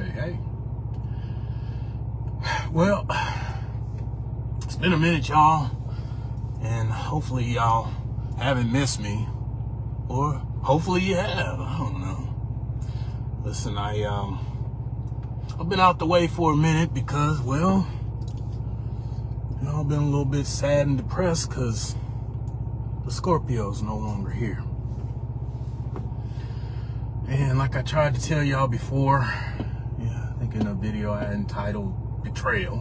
Hey. Well, it's been a minute, y'all, and hopefully y'all haven't missed me, or hopefully you have. I don't know. Listen, I've been out the way for a minute because, well, I've been a little bit sad and depressed because the Scorpio's no longer here. And like I tried to tell y'all before, I think in a video I entitled Betrayal,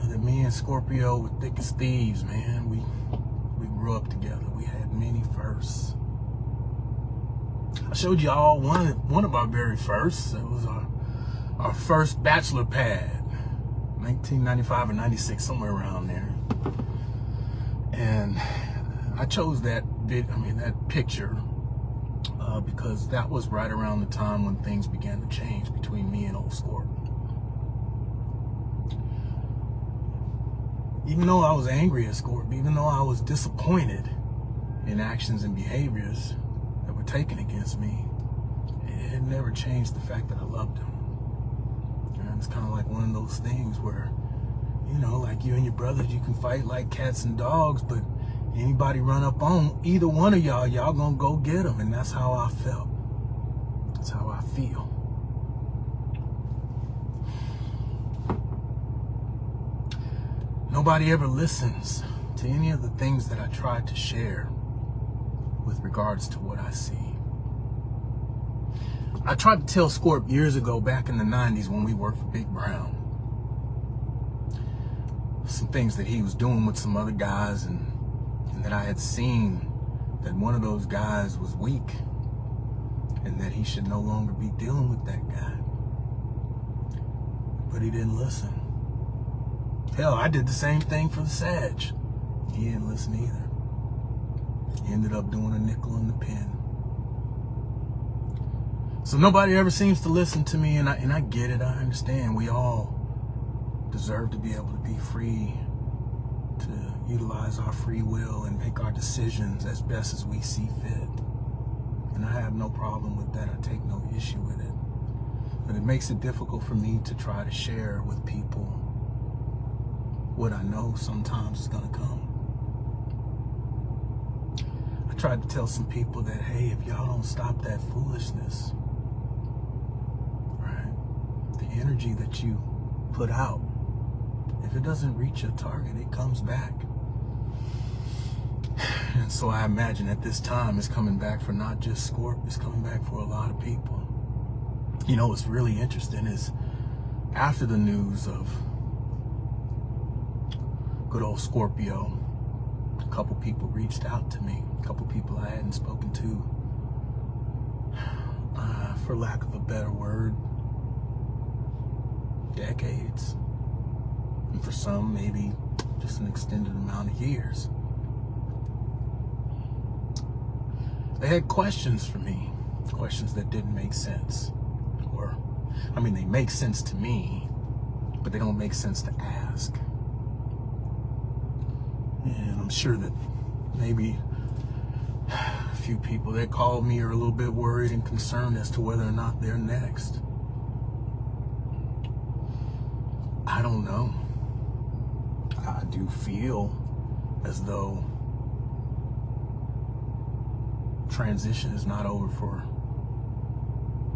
that me and Scorpio were thick as thieves, man. We grew up together. We had many firsts. I showed y'all one of our very firsts. It was our first bachelor pad, 1995 or 96, somewhere around there. And I chose that picture because that was right around the time when things began to change between me and old Scorp. Even though I was angry at Scorp, even though I was disappointed in actions and behaviors that were taken against me, it never changed the fact that I loved him. And it's kind of like one of those things where, like you and your brothers, you can fight like cats and dogs, but anybody run up on either one of y'all gonna go get them. And that's how I felt. That's how I feel. Nobody ever listens to any of the things that I tried to share with regards to what I see. I tried to tell Scorp years ago, back in the 90s when we worked for Big Brown, some things that he was doing with some other guys, and that I had seen that one of those guys was weak and that he should no longer be dealing with that guy. But he didn't listen. Hell, I did the same thing for the Sag. He didn't listen either. He ended up doing a nickel in the pen. So nobody ever seems to listen to me, and I get it. I understand. We all deserve to be able to be free, to utilize our free will and make our decisions as best as we see fit. And I have no problem with that. I take no issue with it. But it makes it difficult for me to try to share with people what I know sometimes is going to come. I tried to tell some people that, hey, if y'all don't stop that foolishness, right, the energy that you put out, if it doesn't reach your target, it comes back. And so I imagine at this time it's coming back for not just Scorp, it's coming back for a lot of people. What's really interesting is after the news of good old Scorpio, a couple people reached out to me, a couple people I hadn't spoken to, for lack of a better word, decades. And for some, maybe just an extended amount of years. They had questions for me, questions that didn't make sense. They make sense to me, but they don't make sense to ask. And I'm sure that maybe a few people that called me are a little bit worried and concerned as to whether or not they're next. I don't know. I do feel as though transition is not over for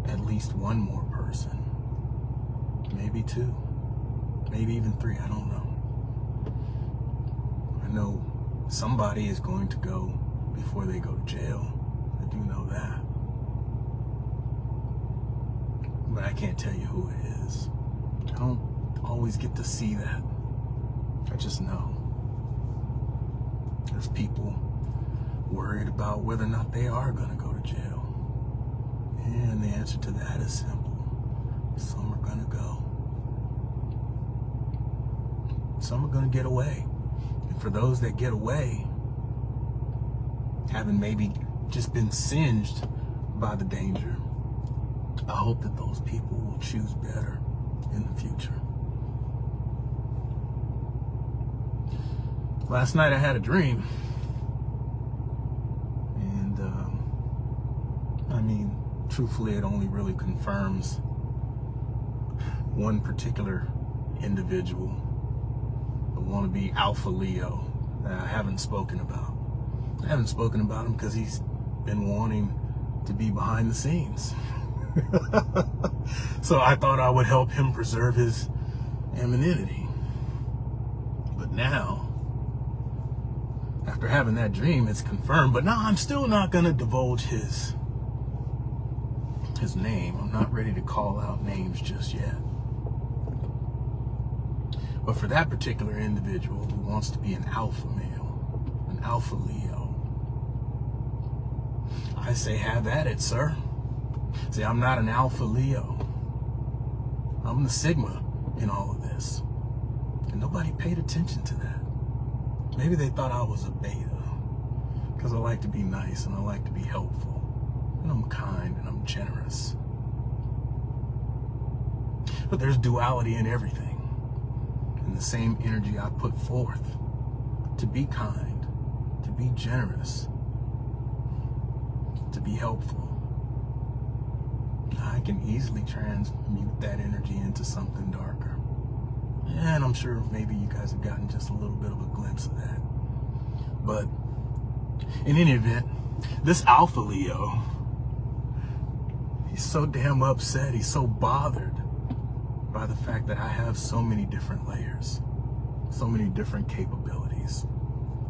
at least one more person. Maybe two. Maybe even three. I don't know. I know somebody is going to go before they go to jail. I do know that. But I can't tell you who it is. I don't always get to see that. I just know. There's people worried about whether or not they are going to go to jail. And the answer to that is simple. Some are going to go. Some are going to get away. And for those that get away, having maybe just been singed by the danger, I hope that those people will choose better in the future. Last night I had a dream. And, truthfully, it only really confirms one particular individual, the wannabe Alpha Leo, that I haven't spoken about. I haven't spoken about him because he's been wanting to be behind the scenes. So I thought I would help him preserve his anonymity. But now, after having that dream, it's confirmed. But now I'm still not going to divulge his name. I'm not ready to call out names just yet. But for that particular individual who wants to be an alpha male, an alpha Leo, I say have at it, sir. See, I'm not an alpha Leo. I'm the Sigma in all of this. And nobody paid attention to that. Maybe they thought I was a beta because I like to be nice and I like to be helpful. And I'm kind and I'm generous. But there's duality in everything. And the same energy I put forth to be kind, to be generous, to be helpful, I can easily transmute that energy into something darker. And I'm sure maybe you guys have gotten just a little bit of a glimpse of that. But in any event, this Alpha Leo, he's so damn upset, he's so bothered by the fact that I have so many different layers, so many different capabilities.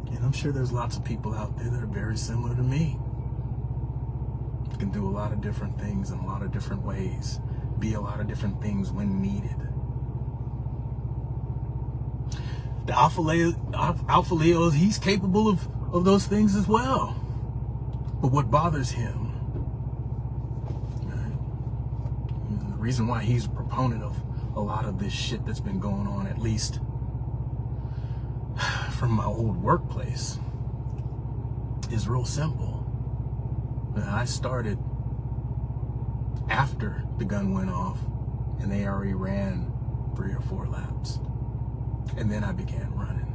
And I'm sure there's lots of people out there that are very similar to me. Can do a lot of different things in a lot of different ways, be a lot of different things when needed. The Alpha Leo, he's capable of those things as well. But what bothers him, right, the reason why he's a proponent of a lot of this shit that's been going on, at least from my old workplace, is real simple. I started after the gun went off and they already ran 3 or 4 laps. And then I began running.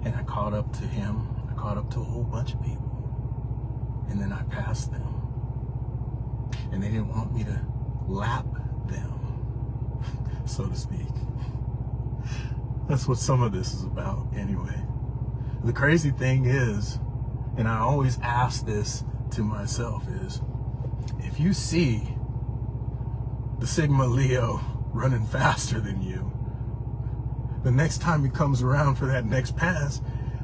And I caught up to him. I caught up to a whole bunch of people. And then I passed them. And they didn't want me to lap them, so to speak. That's what some of this is about anyway. The crazy thing is, and I always ask this to myself, is if you see the Sigma Leo running faster than you, the next time he comes around for that next pass,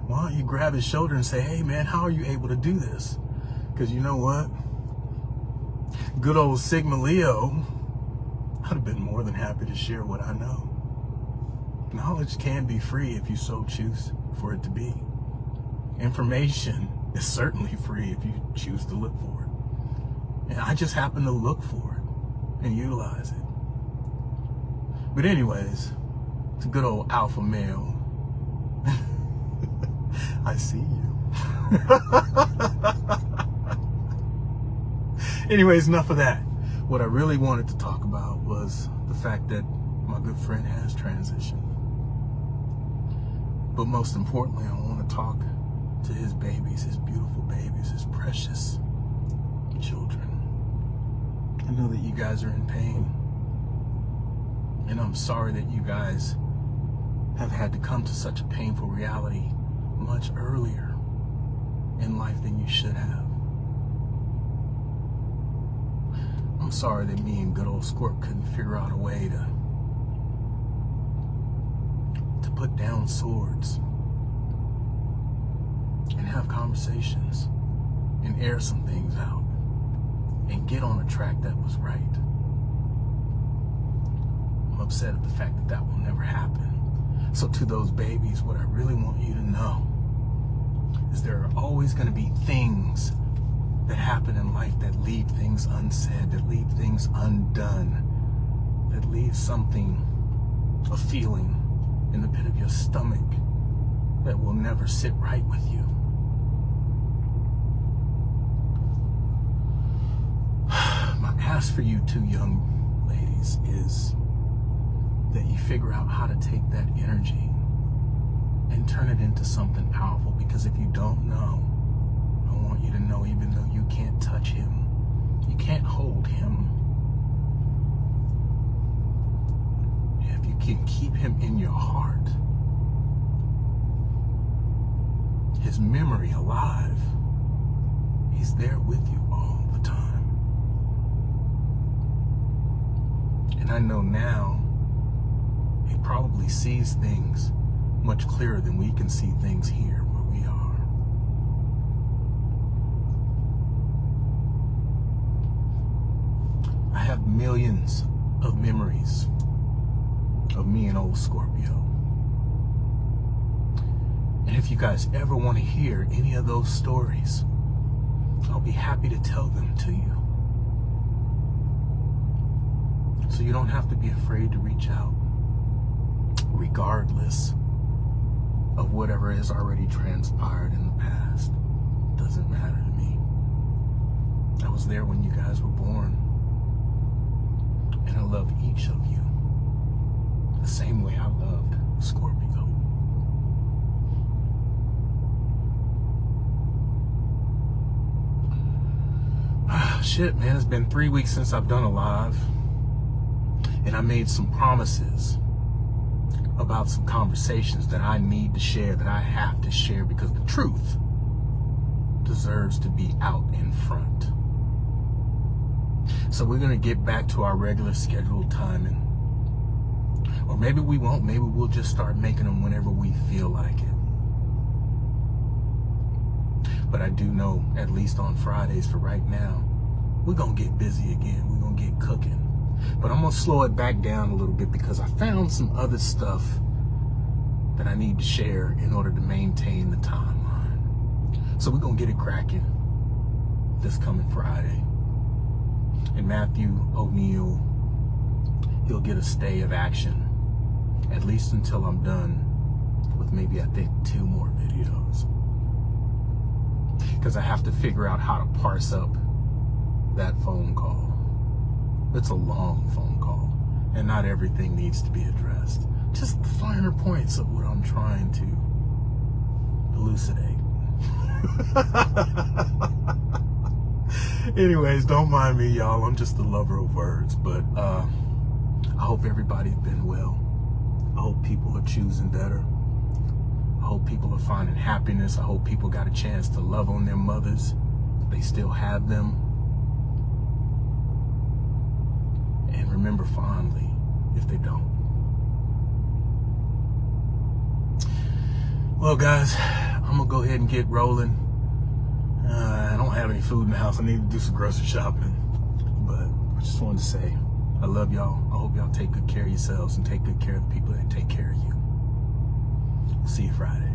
why don't you grab his shoulder and say, hey man, how are you able to do this? Because you know what? Good old Sigma Leo, I'd have been more than happy to share what I know. Knowledge can be free if you so choose for it to be. Information is certainly free if you choose to look for it. And I just happen to look for it and utilize it. But anyways, it's a good old alpha male. I see you. Anyways, enough of that. What I really wanted to talk about was the fact that my good friend has transitioned. But most importantly, I want to talk to his babies, his beautiful babies, his precious children. I know that you guys are in pain. And I'm sorry that you guys have had to come to such a painful reality much earlier in life than you should have. I'm sorry that me and good old Scorp couldn't figure out a way to put down swords and have conversations and air some things out and get on a track that was right. I'm upset at the fact that that will never happen. So to those babies, what I really want you to know is there are always going to be things that happen in life that leave things unsaid, that leave things undone, that leave something, a feeling in the pit of your stomach that will never sit right with you. My ask for you two young ladies is that you figure out how to take that energy and turn it into something powerful, because if you don't know, I want you to know, even though you can't touch him, you can't hold him, can keep him in your heart, his memory alive, he's there with you all the time. And I know now he probably sees things much clearer than we can see things here where we are. I have millions of memories of me and old Scorpio. And if you guys ever want to hear any of those stories, I'll be happy to tell them to you. So you don't have to be afraid to reach out, regardless of whatever has already transpired in the past. It doesn't matter to me. I was there when you guys were born. And I love each of you the same way I loved Scorpio. Shit, man, it's been 3 weeks since I've done a live. And I made some promises about some conversations that I need to share, that I have to share, because the truth deserves to be out in front. So we're going to get back to our regular scheduled timing. Or maybe we won't. Maybe we'll just start making them whenever we feel like it. But I do know, at least on Fridays for right now, we're going to get busy again. We're going to get cooking. But I'm going to slow it back down a little bit because I found some other stuff that I need to share in order to maintain the timeline. So we're going to get it cracking this coming Friday. And Matthew O'Neill, he'll get a stay of action, at least until I'm done with maybe, I think, 2 more videos. Because I have to figure out how to parse up that phone call. It's a long phone call, and not everything needs to be addressed. Just the finer points of what I'm trying to elucidate. Anyways, don't mind me, y'all. I'm just a lover of words, but I hope everybody's been well. I hope people are choosing better. I hope people are finding happiness. I hope people got a chance to love on their mothers if they still have them. And remember fondly if they don't. Well, guys, I'm going to go ahead and get rolling. I don't have any food in the house. I need to do some grocery shopping. But I just wanted to say, I love y'all. I hope y'all take good care of yourselves and take good care of the people that take care of you. See you Friday.